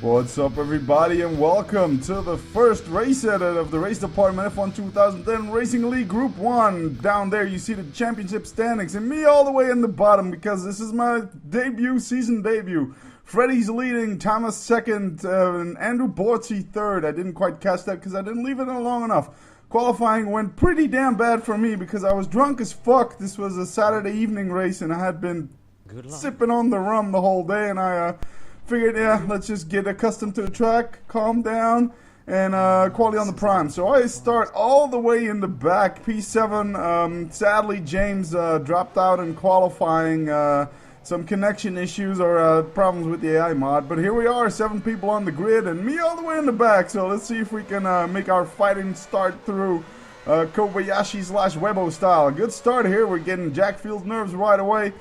What's up, everybody, and welcome to the first race edit of the Race Department F1 2010 Racing League Group 1. Down there you see the championship standings and me all the way in the bottom because this is my season debut. Freddie's leading, Thomas second, and Andrew Borts third. I didn't quite catch that because I didn't leave it in long enough. Qualifying went pretty damn bad for me because I was drunk as fuck. This was a Saturday evening race and I had been sipping on the rum the whole day, and I figured, yeah, let's just get accustomed to the track, calm down, and quality on the prime. So I start all the way in the back, P7. Sadly, James dropped out in qualifying, some connection issues or problems with the AI mod. But here we are, 7 people on the grid, and me all the way in the back. So let's see if we can make our fighting start through Kobayashi/Webo style. Good start here. We're getting Jack Field's nerves right away.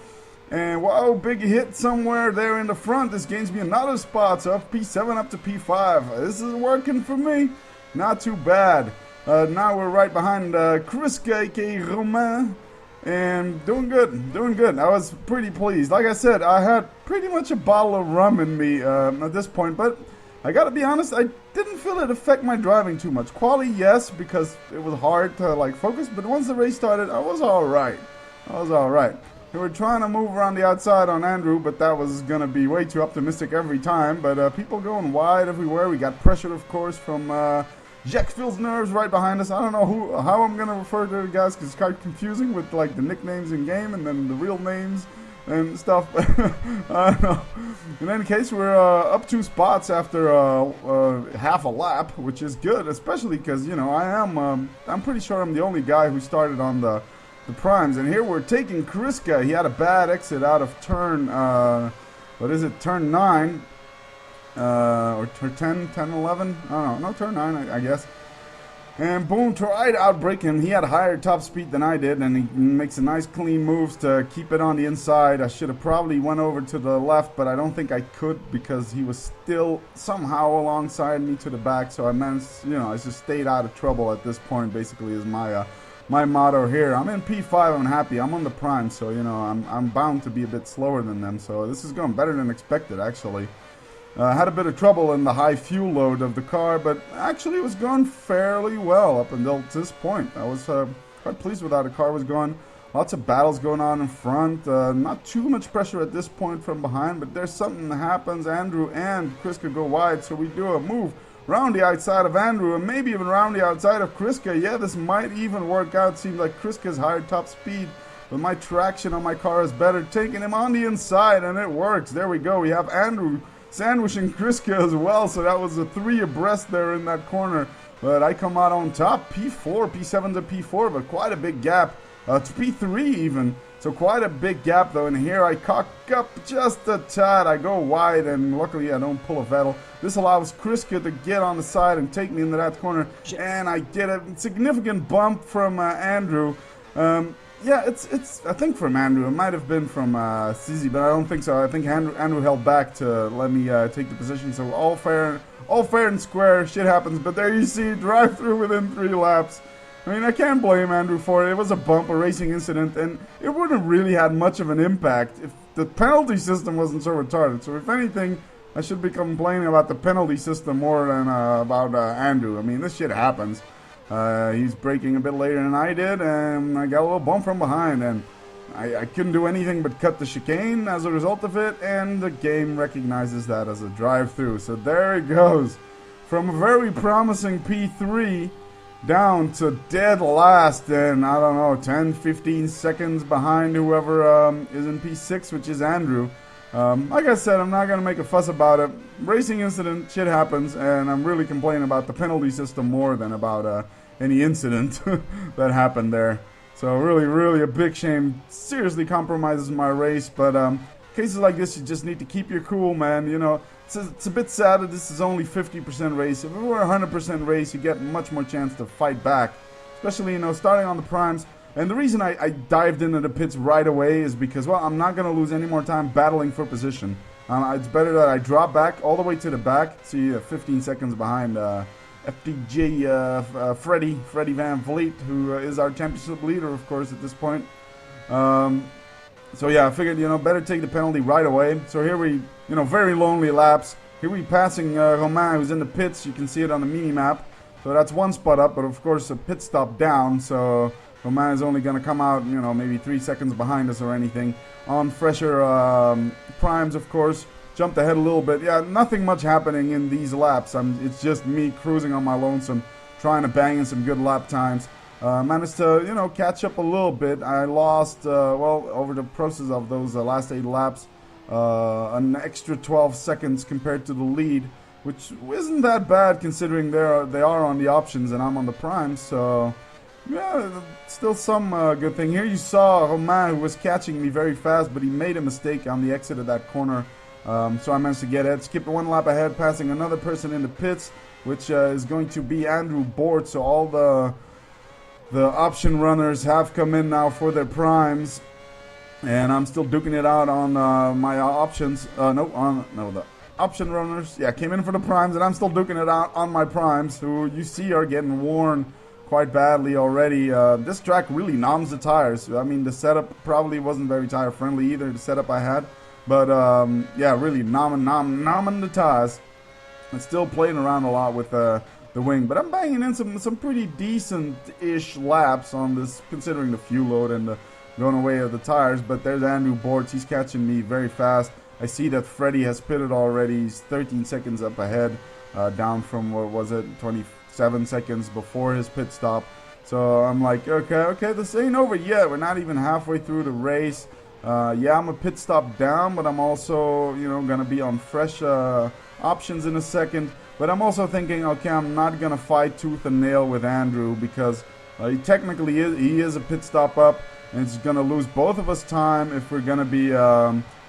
And whoa, big hit somewhere there in the front. This gains me another spot, so P7 up to P5. This is working for me. Not too bad. Now we're right behind Kriska, aka Romain. And doing good. I was pretty pleased. Like I said, I had pretty much a bottle of rum in me at this point. But I gotta be honest, I didn't feel it affect my driving too much. Quali, yes, because it was hard to focus. But once the race started, I was alright. We were trying to move around the outside on Andrew, but that was going to be way too optimistic every time. But people going wide everywhere. We got pressured, of course, from Jack Field's nerves right behind us. I don't know how I'm going to refer to the guys because it's kind of confusing with the nicknames in game and then the real names and stuff. I don't know. In any case, we're up 2 spots after half a lap, which is good, especially because, I'm pretty sure I'm the only guy who started on the primes. And here we're taking Kriska. He had a bad exit out of turn, turn 9, or turn 10, 11? I don't know, no, turn 9, I guess. And boom, tried to outbrake him. He had a higher top speed than I did, and he makes a nice clean moves to keep it on the inside. I should have probably went over to the left, but I don't think I could because he was still somehow alongside me to the back, so I managed, I just stayed out of trouble at this point, basically, is my motto here. I'm in P5, I'm happy. I'm on the prime, so I'm bound to be a bit slower than them. So this is going better than expected, actually. Had a bit of trouble in the high fuel load of the car, but actually it was going fairly well up until this point. I was quite pleased with how the car was going. Lots of battles going on in front. Not too much pressure at this point from behind, but there's something that happens. Andrew and Kriska go wide, so we do a move round the outside of Andrew and maybe even round the outside of Kriska. Yeah, this might even work out. Seems like Kriska's higher top speed, but my traction on my car is better, taking him on the inside, and it works. There we go. We have Andrew sandwiching Kriska as well, so that was a 3 abreast there in that corner. But I come out on top, P4, P7 to P4, but quite a big gap to P3 even. So quite a big gap though, and here I cock up just a tad. I go wide, and luckily I don't pull a Vettel. This allows Kriska to get on the side and take me into that corner, and I get a significant bump from Andrew. Yeah, it's I think from Andrew. It might have been from Sizzy, but I don't think so. I think Andrew held back to let me take the position. So all fair and square. Shit happens, but there you see, drive through within 3 laps. I mean, I can't blame Andrew for it. It was a bump, a racing incident, and it wouldn't have really had much of an impact if the penalty system wasn't so retarded. So if anything, I should be complaining about the penalty system more than about Andrew. I mean, this shit happens. He's braking a bit later than I did, and I got a little bump from behind, and I couldn't do anything but cut the chicane as a result of it, and the game recognizes that as a drive-through. So there it goes. From a very promising P3 down to dead last, and I don't know, 10-15 seconds behind whoever is in P6, which is Andrew. Like I said, I'm not going to make a fuss about it. Racing incident, shit happens, and I'm really complaining about the penalty system more than about any incident that happened there. So really a big shame. Seriously compromises my race, but cases like this, you just need to keep your cool, man. It's a bit sad that this is only 50% race. If it were 100% race, you get much more chance to fight back, especially, starting on the primes. And the reason I dived into the pits right away is because, well, I'm not going to lose any more time battling for position. It's better that I drop back all the way to the back. See, 15 seconds behind FDJ Freddie Van Vliet, who is our championship leader, of course, at this point. So yeah, I figured, better take the penalty right away. So here we, very lonely laps. Here we passing Romain, who's in the pits. You can see it on the mini-map. So that's one spot up, but of course a pit stop down. So Romain is only going to come out, you know, maybe 3 seconds behind us or anything. On fresher primes, of course. Jumped ahead a little bit. Yeah, nothing much happening in these laps. It's just me cruising on my lonesome, trying to bang in some good lap times. Managed to, you know, catch up a little bit. I lost, well, over the process of those last 8 laps, an extra 12 seconds compared to the lead, which isn't that bad considering they are on the options and I'm on the primes. So, yeah, still some good thing. Here you saw Romain, who was catching me very fast, but he made a mistake on the exit of that corner. So I managed to get it, skip 1 lap ahead, passing another person in the pits, which is going to be Andrew Borts. So all the option runners have come in now for their primes, and I'm still duking it out on my options. The option runners, yeah, came in for the primes, and I'm still duking it out on my primes, who you see are getting worn quite badly already. This track really noms the tires. I mean, the setup probably wasn't very tire friendly either, the setup I had. But, yeah, really nomming the tires. I'm still playing around a lot with the wing. But I'm banging in some pretty decent-ish laps on this, considering the fuel load and the going away of the tires. But there's Andrew Borts. He's catching me very fast. I see that Freddie has pitted already. He's 13 seconds up ahead, down from, what was it, 27 seconds before his pit stop. So I'm like, okay, this ain't over yet. We're not even halfway through the race. Yeah, I'm a pit stop down, but I'm also, you know, going to be on fresh options in a second. But I'm also thinking, okay, I'm not going to fight tooth and nail with Andrew because he technically he is a pit stop up, and it's going to lose both of us time if we're going to be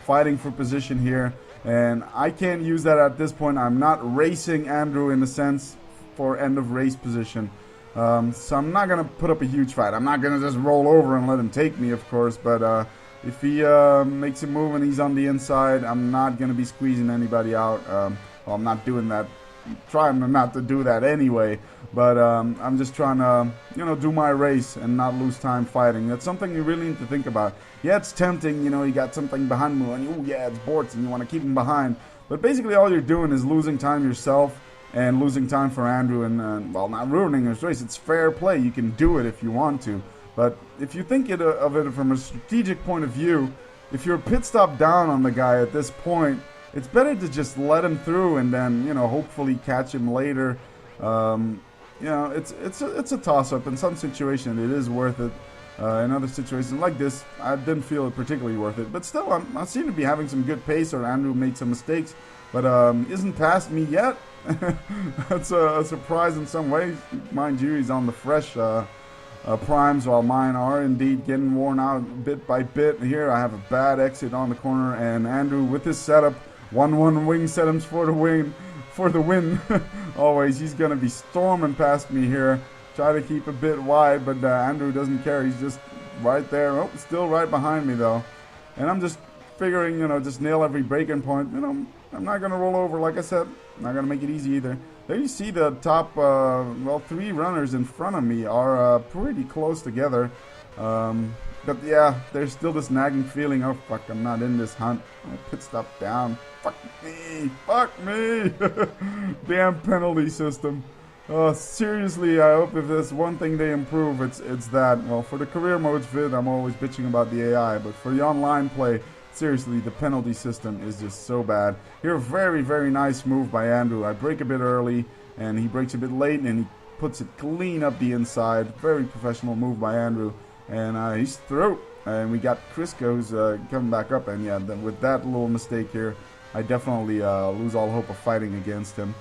fighting for position here. And I can't use that at this point. I'm not racing Andrew in the sense for end of race position. So I'm not going to put up a huge fight. I'm not going to just roll over and let him take me, of course, but if he makes a move and he's on the inside, I'm not going to be squeezing anybody out. Well, I'm not doing that. I'm trying not to do that anyway. But I'm just trying to, you know, do my race and not lose time fighting. That's something you really need to think about. Yeah, it's tempting. You know, you got something behind me and, oh, yeah, it's Borts and you want to keep him behind. But basically all you're doing is losing time yourself and losing time for Andrew and, well, not ruining his race. It's fair play. You can do it if you want to. But if you think of it from a strategic point of view, if you're pit stop down on the guy at this point, it's better to just let him through and then, you know, hopefully catch him later. You know, it's a toss-up. In some situations, it is worth it. In other situations like this, I didn't feel it particularly worth it. But still, I seem to be having some good pace, or Andrew made some mistakes, but isn't past me yet. That's a surprise in some ways. Mind you, he's on the fresh primes, while mine are indeed getting worn out bit by bit. Here I have a bad exit on the corner, and Andrew with his setup, 1-1 wing settings for the win. Always, he's gonna be storming past me here. Try to keep a bit wide, but Andrew doesn't care. He's just right there. Oh, still right behind me though. And I'm just figuring, you know, just nail every breaking point. You know, I'm not gonna roll over, like I said. I'm not gonna make it easy either. There you see the top, well, 3 runners in front of me are pretty close together. But yeah, there's still this nagging feeling, oh fuck, I'm not in this hunt. I'll pit stop down. Fuck me. Damn penalty system. Seriously, I hope if there's one thing they improve, it's that. Well, for the career modes vid, I'm always bitching about the AI, but for the online play, seriously, the penalty system is just so bad. Here, a very, very nice move by Andrew. I break a bit early, and he breaks a bit late, and he puts it clean up the inside. Very professional move by Andrew, and he's through. And we got Kriska, who's coming back up, and yeah, with that little mistake here, I definitely lose all hope of fighting against him.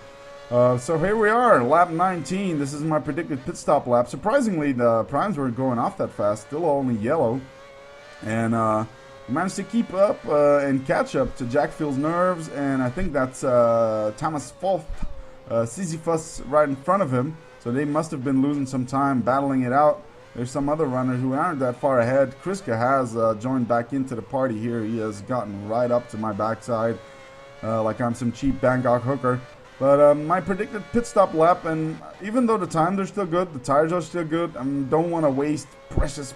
So here we are, lap 19. This is my predicted pit stop lap. Surprisingly, the primes weren't going off that fast, still only yellow, and managed to keep up and catch up to Jack Field's nerves, and I think that's Thomas Folt, Sisyphus right in front of him, so they must have been losing some time battling it out. There's some other runners who aren't that far ahead. Kriska has joined back into the party here. He has gotten right up to my backside like I'm some cheap Bangkok hooker. But my predicted pit stop lap, and even though the times are still good, the tires are still good, I don't want to waste precious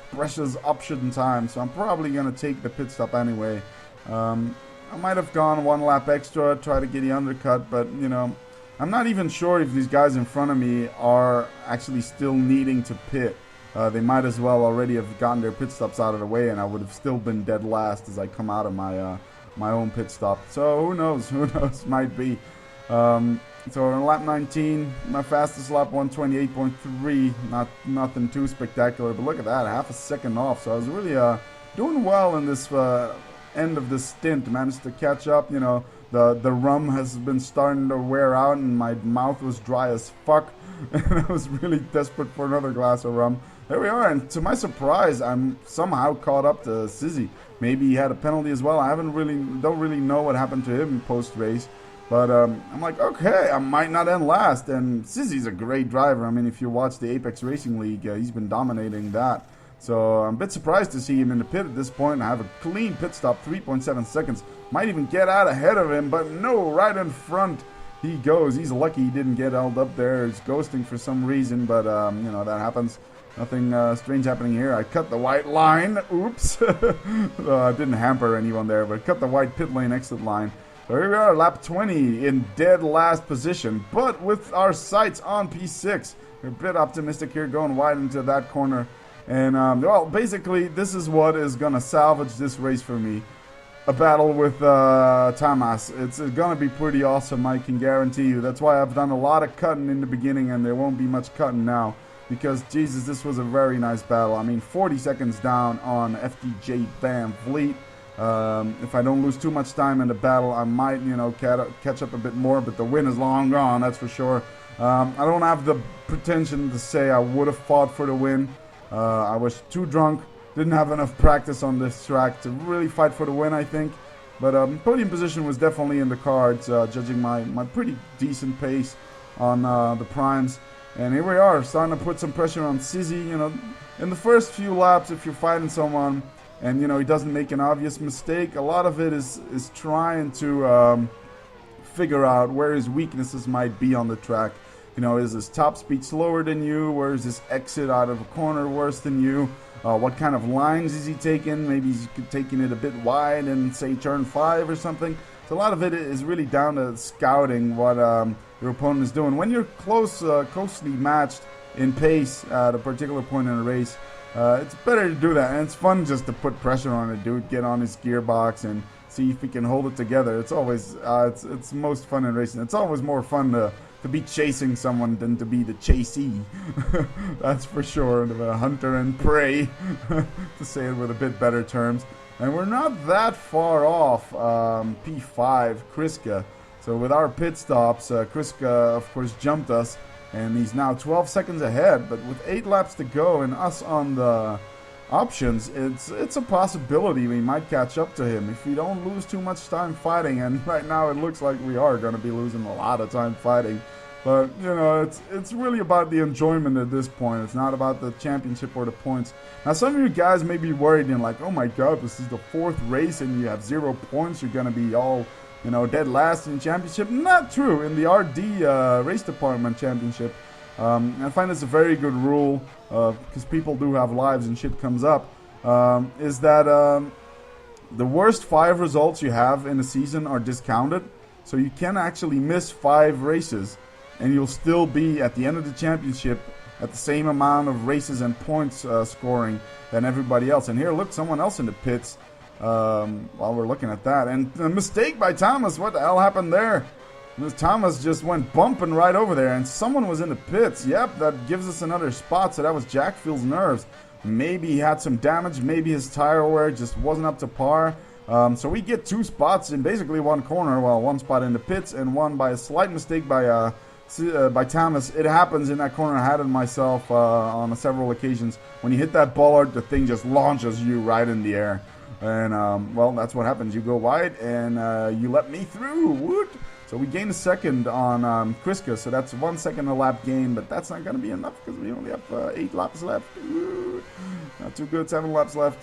option time, so I'm probably going to take the pit stop anyway. I might have gone one lap extra, try to get the undercut, but, you know, I'm not even sure if these guys in front of me are actually still needing to pit. They might as well already have gotten their pit stops out of the way, and I would have still been dead last as I come out of my my own pit stop. So who knows? Who knows? Might be. So on lap 19, my fastest lap 128.3. Nothing too spectacular, but look at that, half a second off. So I was really doing well in this end of the stint. Managed to catch up. You know, the rum has been starting to wear out, and my mouth was dry as fuck, and I was really desperate for another glass of rum. There we are, and to my surprise, I'm somehow caught up to Sizzy. Maybe he had a penalty as well. I don't really know what happened to him post race. But I'm like, okay, I might not end last. And Sizzy's a great driver. I mean, if you watch the Apex Racing League, he's been dominating that. So I'm a bit surprised to see him in the pit at this point. I have a clean pit stop, 3.7 seconds. Might even get out ahead of him, but no, right in front he goes. He's lucky he didn't get held up there. He's ghosting for some reason, but, you know, that happens. Nothing strange happening here. I cut the white line. Oops. I didn't hamper anyone there, but cut the white pit lane exit line. So here we are, lap 20 in dead last position, but with our sights on P6. We're a bit optimistic here, going wide into that corner. And, well, basically, this is what is going to salvage this race for me. A battle with Tamas. It's going to be pretty awesome, I can guarantee you. That's why I've done a lot of cutting in the beginning, and there won't be much cutting now. Because, Jesus, this was a very nice battle. I mean, 40 seconds down on FDJ Van Vliet. If I don't lose too much time in the battle, I might, you know, catch up a bit more, but the win is long gone, that's for sure. I don't have the pretension to say I would have fought for the win. I was too drunk, didn't have enough practice on this track to really fight for the win, I think. But podium position was definitely in the cards, judging my pretty decent pace on the primes. And here we are, starting to put some pressure on Sizzy. You know, in the first few laps, if you're fighting someone, and, you know, he doesn't make an obvious mistake, a lot of it is trying to figure out where his weaknesses might be on the track. You know, is his top speed slower than you? Where is his exit out of a corner worse than you? What kind of lines is he taking? Maybe he's taking it a bit wide in, say, turn 5 or something. So a lot of it is really down to scouting what your opponent is doing. When you're closely matched in pace at a particular point in a race, it's better to do that, and it's fun just to put pressure on a dude, get on his gearbox, and see if he can hold it together. It's always it's most fun in racing. It's always more fun to be chasing someone than to be the chasee. That's for sure. The hunter and prey, to say it with a bit better terms. And we're not that far off P5 Kriska. So with our pit stops, Kriska of course jumped us. And he's now 12 seconds ahead, but with 8 laps to go and us on the options, it's a possibility we might catch up to him if we don't lose too much time fighting. And right now it looks like we are going to be losing a lot of time fighting. But, you know, it's really about the enjoyment at this point. It's not about the championship or the points. Now, some of you guys may be worried and like, oh my god, this is the 4th race and you have 0 points. You're going to be all, you know, dead last in the championship. Not true. In the RD Race Department Championship, I find it's a very good rule, because people do have lives and shit comes up, is that the worst 5 results you have in a season are discounted. So you can actually miss 5 races, and you'll still be at the end of the championship at the same amount of races and points scoring than everybody else. And here, look, someone else in the pits. While we're looking at that, and a mistake by Thomas. What the hell happened there? Thomas just went bumping right over there, and someone was in the pits. Yep, that gives us another spot. So that was Jack Field's nerves. Maybe he had some damage. Maybe his tire wear just wasn't up to par. So we get 2 spots in basically one corner. Well, 1 spot in the pits and 1 by a slight mistake by Thomas. It happens in that corner. I had it myself on several occasions. When you hit that bollard, the thing just launches you right in the air. And, well, that's what happens. You go wide, and you let me through. Woot! So we gained a second on Kriska, so that's 1 second a lap gain, but that's not going to be enough because we only have 8 laps left. Ooh, not too good, 7 laps left.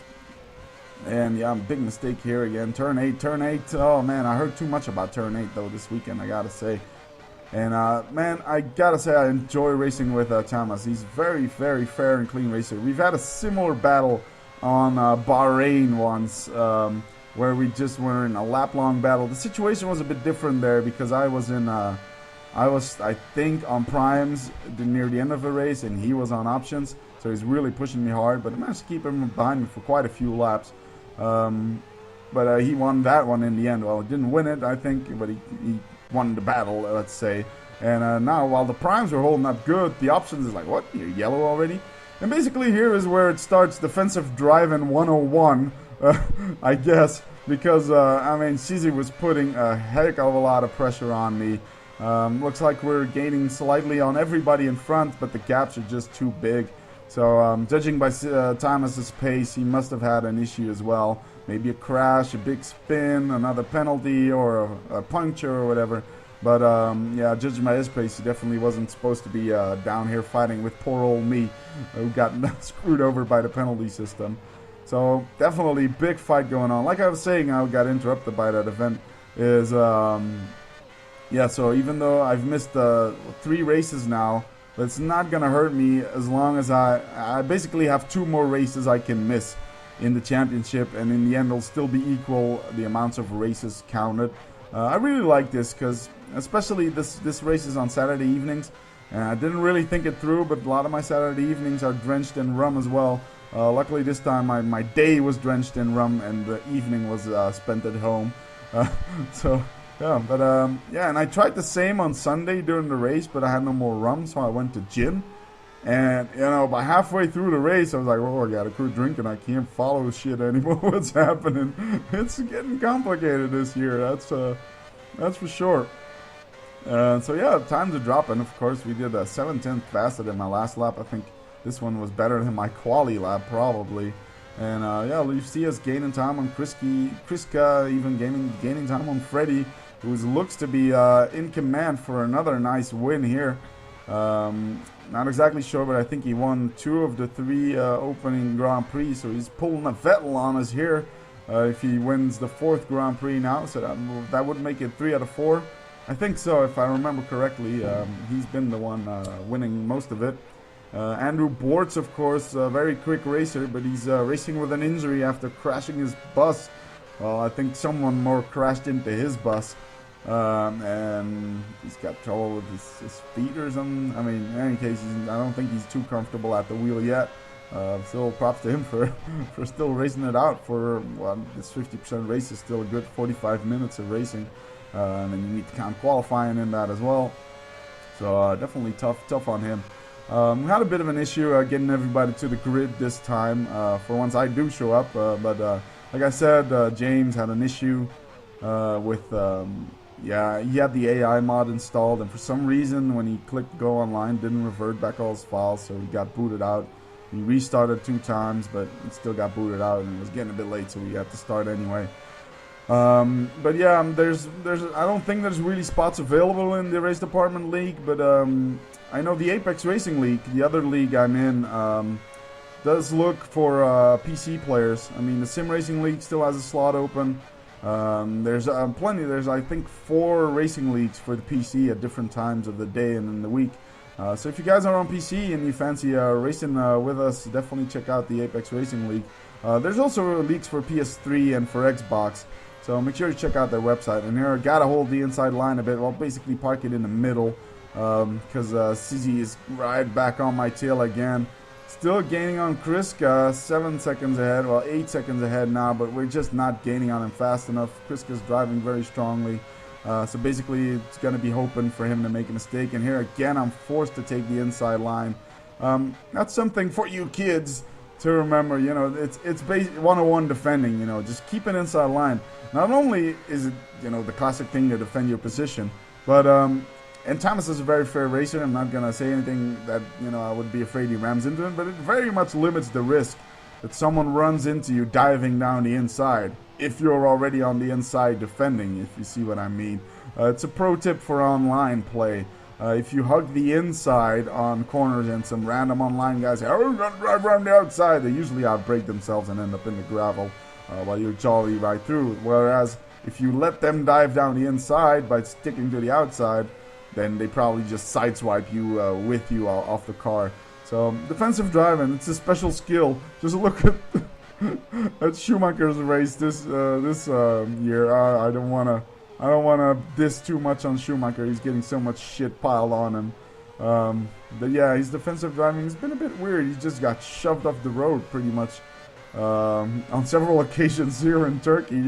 And, yeah, big mistake here again. Turn 8. Oh, man, I heard too much about turn 8, though, this weekend, I got to say. And, man, I got to say I enjoy racing with Thomas. He's very, very fair and clean racer. We've had a similar battle on Bahrain once. where we just were in a lap-long battle. The situation was a bit different there because I was I think on primes near the end of the race, and he was on options, so he's really pushing me hard. But I managed to keep him behind me for quite a few laps. But he won that one in the end. Well, he didn't win it, I think, but he won the battle, let's say. And now, while the primes were holding up good, the options is like, what? You're yellow already? And basically here is where it starts defensive driving 101, I guess, because, I mean, Sizzy was putting a heck of a lot of pressure on me. Looks like we're gaining slightly on everybody in front, but the gaps are just too big. So, judging by Thomas's pace, he must have had an issue as well. Maybe a crash, a big spin, another penalty, or a puncture or whatever. But, yeah, judging by his pace, he definitely wasn't supposed to be down here fighting with poor old me, who got screwed over by the penalty system. So, definitely big fight going on. Like I was saying, I got interrupted by that event, is, yeah, so even though I've missed 3 races now, that's not going to hurt me as long as I basically have 2 more races I can miss in the championship, and in the end it'll still be equal the amounts of races counted. I really like this because especially this race is on Saturday evenings, and I didn't really think it through, but a lot of my Saturday evenings are drenched in rum as well. Luckily this time my day was drenched in rum and the evening was spent at home. So yeah, but yeah, and I tried the same on Sunday during the race, but I had no more rum, so I went to gin. And, you know, by halfway through the race, I was like, oh, I got a quit drinking. I can't follow shit anymore. What's happening? It's getting complicated this year. That's for sure. So, yeah, times are dropping. Of course, we did a 7/10 faster than my last lap. I think this one was better than my quali lap, probably. And, yeah, you see us gaining time on Kriska, even gaining time on Freddy, who looks to be in command for another nice win here. Not exactly sure, but I think he won 2 of the 3 opening Grand Prix, so he's pulling a Vettel on us here if he wins the 4th Grand Prix now, so that would make it 3 out of 4. I think so, if I remember correctly. He's been the one winning most of it. Andrew Borts, of course, a very quick racer, but he's racing with an injury after crashing his bus. Well, I think someone more crashed into his bus. And he's got trouble with his feet or something. I mean, in any case, I don't think he's too comfortable at the wheel yet. Still props to him for still racing it out for, well, this 50% race is still a good 45 minutes of racing. And then you need to count qualifying in that as well. So definitely tough on him. We had a bit of an issue getting everybody to the grid this time for once I do show up. But like I said, James had an issue with... yeah, he had the AI mod installed, and for some reason when he clicked go online, didn't revert back all his files, so he got booted out. He restarted 2 times, but it still got booted out, and it was getting a bit late, so we had to start anyway. But yeah, I don't think there's really spots available in the Racedepartment League, but I know the Apex Racing League, the other league I'm in, does look for PC players. I mean, the Sim Racing League still has a slot open. There's plenty. There's, I think, 4 racing leagues for the PC at different times of the day and in the week. So if you guys are on PC and you fancy racing with us, definitely check out the Apex Racing League. There's also leagues for PS3 and for Xbox, so make sure to check out their website. And here, gotta hold the inside line a bit. Well, basically park it in the middle, because Sizzy is right back on my tail again. Still gaining on Kriska, 7 seconds ahead, well 8 seconds ahead now, but we're just not gaining on him fast enough. Kriska's driving very strongly, so basically it's going to be hoping for him to make a mistake, and here again I'm forced to take the inside line. That's something for you kids to remember, you know, it's 101 defending, you know, just keep an inside line. Not only is it, you know, the classic thing to defend your position, but and Thomas is a very fair racer. I'm not going to say anything that, you know, I would be afraid he rams into him, but it very much limits the risk that someone runs into you diving down the inside if you're already on the inside defending, if you see what I mean. It's a pro tip for online play. If you hug the inside on corners and some random online guys say, oh, we're going to drive around the outside, they usually outbrake themselves and end up in the gravel while you're jolly right through. Whereas if you let them dive down the inside by sticking to the outside, then they probably just sideswipe you with you off the car. So defensive driving, it's a special skill. Just look at That's Schumacher's race this year. I don't wanna diss too much on Schumacher. He's getting so much shit piled on him. But yeah, his defensive driving has been a bit weird. He just got shoved off the road pretty much on several occasions here in Turkey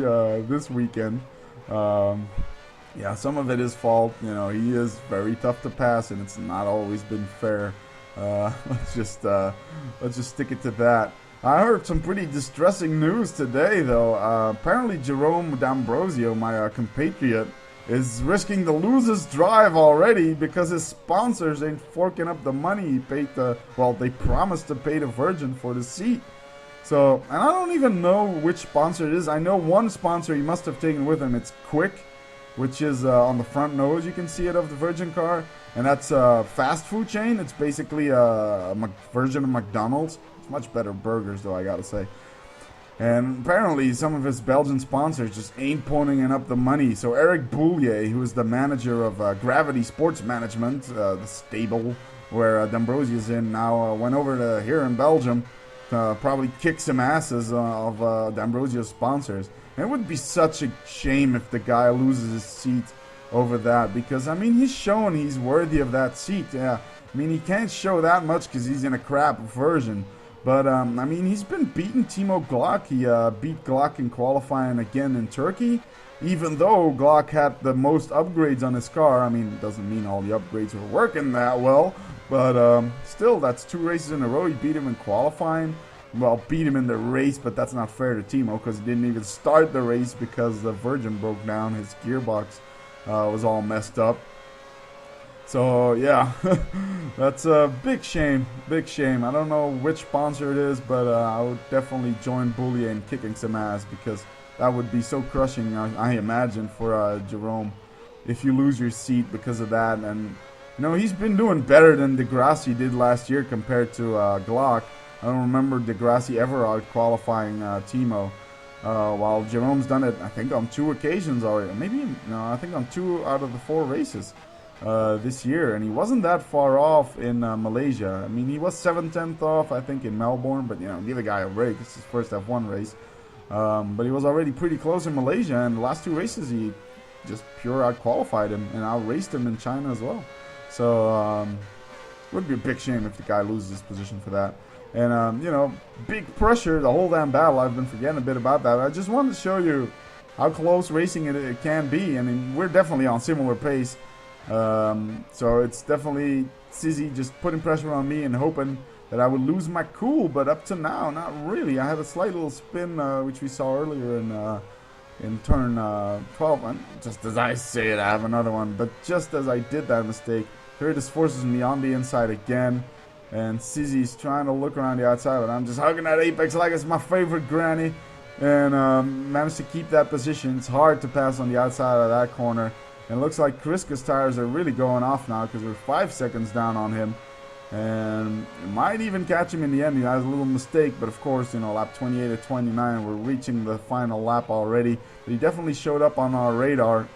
this weekend. Yeah, some of it is fault. You know, he is very tough to pass, and it's not always been fair. Let's just stick it to that. I heard some pretty distressing news today, though. Apparently, Jerome D'Ambrosio, my compatriot, is risking to lose his drive already because his sponsors ain't forking up the money he paid they promised to pay the Virgin for the seat. So, and I don't even know which sponsor it is. I know one sponsor he must have taken with him. It's Quick, which is on the front nose, you can see it, of the Virgin car. And that's a fast food chain. It's basically a version of McDonald's. It's much better burgers, though, I gotta say. And apparently some of his Belgian sponsors just ain't ponying up the money. So Eric Boulier, who is the manager of Gravity Sports Management, the stable where D'Ambrosio in now, went over to here in Belgium to probably kick some asses of D'Ambrosio's sponsors. And it would be such a shame if the guy loses his seat over that, because I mean he's shown he's worthy of that seat. Yeah, I mean he can't show that much because he's in a crap version, but I mean he's been beating Timo Glock. He beat Glock in qualifying again in Turkey, even though Glock had the most upgrades on his car. I mean, it doesn't mean all the upgrades were working that well, but still, that's 2 races in a row. He beat him in qualifying. Well, beat him in the race, but that's not fair to Timo because he didn't even start the race because the Virgin broke down. His gearbox was all messed up. So yeah, that's a big shame. Big shame. I don't know which sponsor it is, but I would definitely join Boulier in kicking some ass because that would be so crushing, I imagine, for Jerome if you lose your seat because of that. And you know, he's been doing better than Degrassi did last year compared to Glock. I don't remember Degrassi ever out qualifying Timo. While Jerome's done it, I think, on 2 occasions already. Maybe, no, I think on 2 out of the 4 races this year. And he wasn't that far off in Malaysia. I mean, he was 7/10 off, I think, in Melbourne. But, you know, give a guy a break. It's his first F1 race. But he was already pretty close in Malaysia. And the last 2 races, he just pure out-qualified him and out-raced him in China as well. So, it would be a big shame if the guy loses his position for that. And, you know, big pressure, the whole damn battle. I've been forgetting a bit about that. I just wanted to show you how close racing it can be. I mean, we're definitely on similar pace. So it's definitely Sizzy just putting pressure on me and hoping that I would lose my cool. But up to now, not really. I had a slight little spin, which we saw earlier in turn 12. And just as I say it, I have another one. But just as I did that mistake, here this forces me on the inside again. And Sizzy's trying to look around the outside, but I'm just hugging that apex like it's my favorite granny. And managed to keep that position. It's hard to pass on the outside of that corner. And it looks like Kriska's tires are really going off now because we're 5 seconds down on him. And it might even catch him in the end. He has a little mistake, but of course, you know, lap 28 or 29, we're reaching the final lap already. But he definitely showed up on our radar.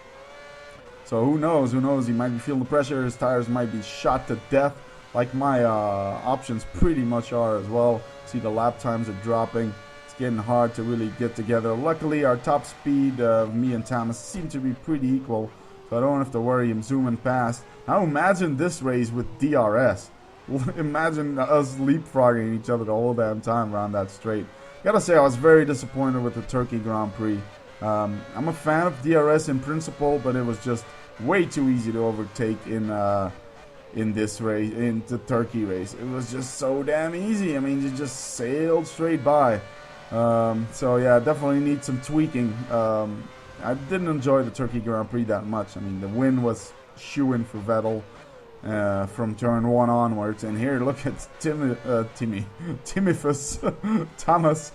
So who knows? Who knows? He might be feeling the pressure. His tires might be shot to death, like my options pretty much are as well. See, the lap times are dropping. It's getting hard to really get together. Luckily, our top speed of me and Thomas seem to be pretty equal, so I don't have to worry him zooming past. Now imagine this race with DRS. Imagine us leapfrogging each other the whole damn time around that straight. Gotta say, I was very disappointed with the Turkey Grand Prix. I'm a fan of DRS in principle, but it was just way too easy to overtake in this race, in the Turkey race. It was just so damn easy. I mean, you just sailed straight by. So yeah, definitely need some tweaking. I didn't enjoy the Turkey Grand Prix that much. I mean, the win was shoo-in for Vettel from turn 1 onwards. And here, look at Thomas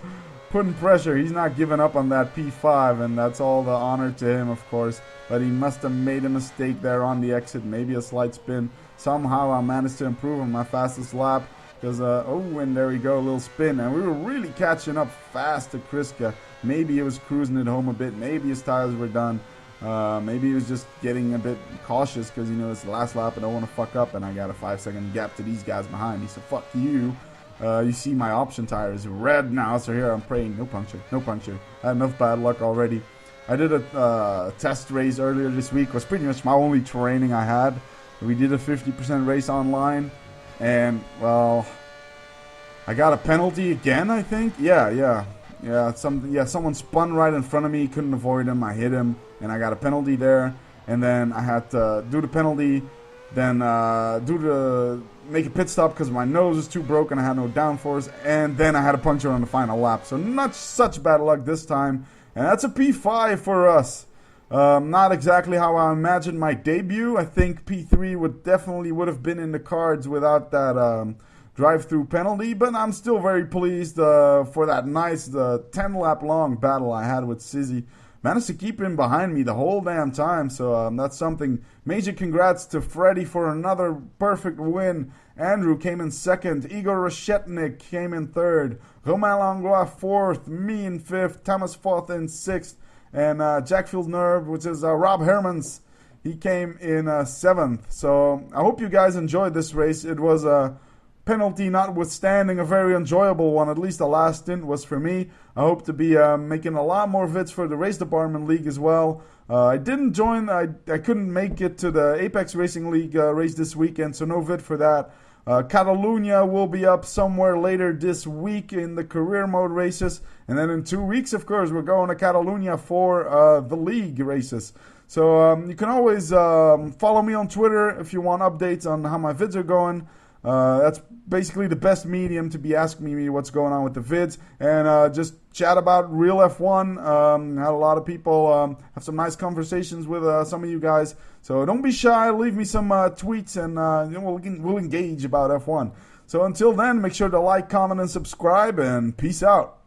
putting pressure. He's not giving up on that P5, and that's all the honor to him, of course. But he must have made a mistake there on the exit, maybe a slight spin. Somehow I managed to improve on my fastest lap because, oh, and there we go, a little spin. And we were really catching up fast to Kriska. Maybe he was cruising it home a bit. Maybe his tires were done. Maybe he was just getting a bit cautious because, you know, it's the last lap and I don't want to fuck up. And I got a 5-second gap to these guys behind me. So fuck you. You see my option tire is red now, so here I'm praying no puncture, no puncture. I had enough bad luck already. I did a test race earlier this week. It was pretty much my only training I had. We did a 50% race online, and well, I got a penalty again, I think. Yeah. Someone spun right in front of me, couldn't avoid him. I hit him, and I got a penalty there. And then I had to do the penalty, then make a pit stop because my nose was too broken. I had no downforce, and then I had a puncture on the final lap. So not such bad luck this time, and that's a P5 for us. Not exactly how I imagined my debut. I think P3 would have been in the cards without that drive-through penalty, but I'm still very pleased for that nice 10-lap long battle I had with Sizzy. Managed to keep him behind me the whole damn time, so that's something. Major congrats to Freddie for another perfect win. Andrew came in second. Igor Reshetnik came in third. Romain Langlois fourth. Me in fifth. Thomas Foth in sixth. And Jack Villeneuve, which is Rob Hermans, he came in seventh. So I hope you guys enjoyed this race. It was a penalty notwithstanding, a very enjoyable one. At least the last stint was for me. I hope to be making a lot more vids for the Racedepartment League as well. I didn't join, I couldn't make it to the Apex Racing League race this weekend, so no vid for that. Catalunya will be up somewhere later this week in the career mode races. And then in 2 weeks, of course, we're going to Catalunya for the league races. So you can always follow me on Twitter if you want updates on how my vids are going. That's basically the best medium to be asking me what's going on with the vids, and just chat about real F1. Had a lot of people have some nice conversations with some of you guys, so don't be shy. Leave me some tweets, and we'll engage about F1. So until then, make sure to like, comment, and subscribe, and peace out.